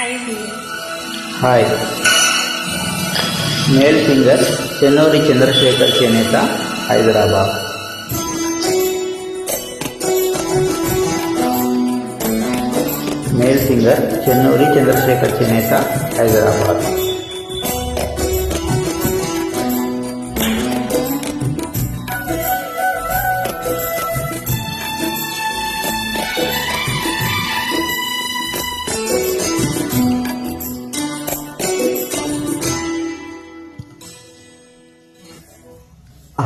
Hi. Male singer Chennuri Chandrasekhar చేనేత, Hyderabad. Male singer Chennuri Chandrasekhar చేనేత, హైదరాబాద్.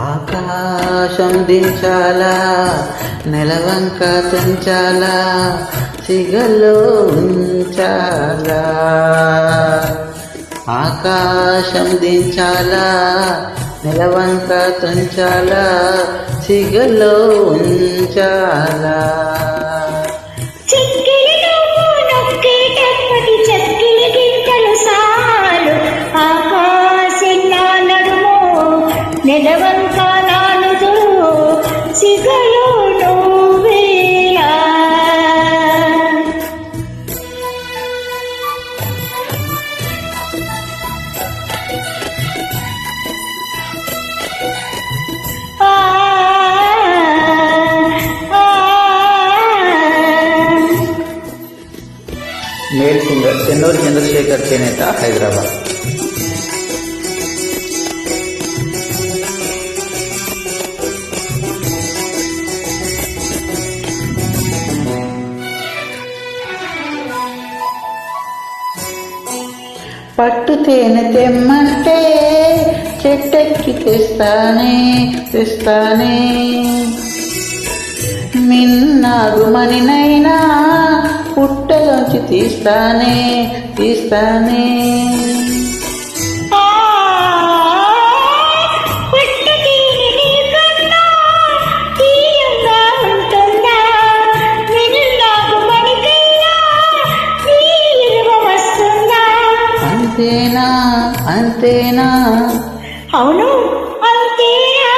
ఆకాశం దించాలా, నెలవంక తుంచాలా, సిగలో ఉంచాలా. ఆకాశం దించాలా, నెలవంక తుంచాలా, సిగలో ఉంచాలా. నెలవంక నాలుగు సిగలో నువ్వేలా. మేల్ సింగర్ చెన్నూరి చంద్రశేఖర్ చేనేత, హైదరాబాద్. పట్టు తేనె తెమ్మంటే చెట్టెక్కి తెస్తానే మిన్నాగుమనినైనా పుట్టలోంచి తీస్తానే. అంతేనా? అవును, అంతేనా.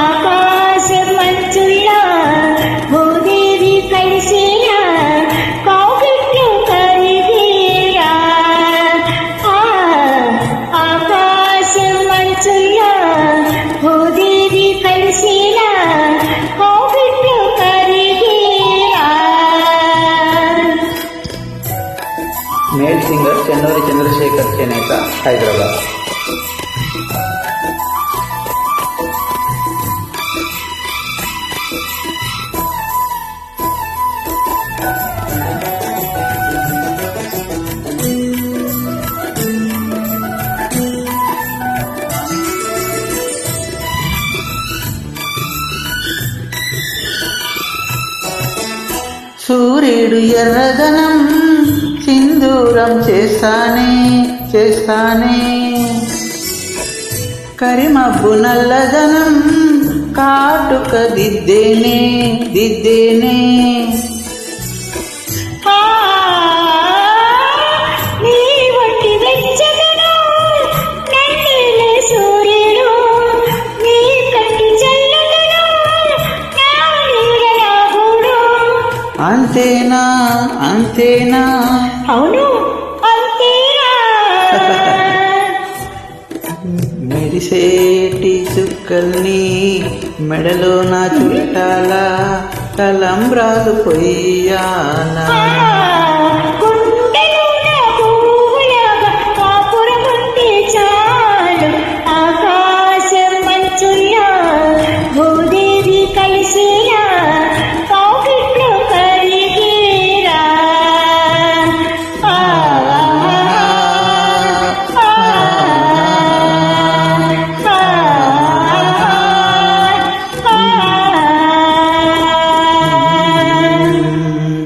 ఆకాశం మంచులా భూదేవి కలిసేలా కాగిట్లు కరిగేలా. ఆకాశం మంచులా భూదేవి కలిసేలా కాగిట్లు కరిగేలా. మేల్ సింగర్ చెన్నూరి చంద్రశేఖర్ చేనేత, హైదరాబాద్. సూర్యుడు ఎర్రదనం సింధూరం చేస్తానే కరిమబ్బు నల్లదనం కాటుక దిద్దేనే. అంతేనా? అవును, అంతేనా. మెరిసేటి చుక్కల్ని మెడలో నా చుట్టాలా, తలంబ్రాలు పొయ్యాలా.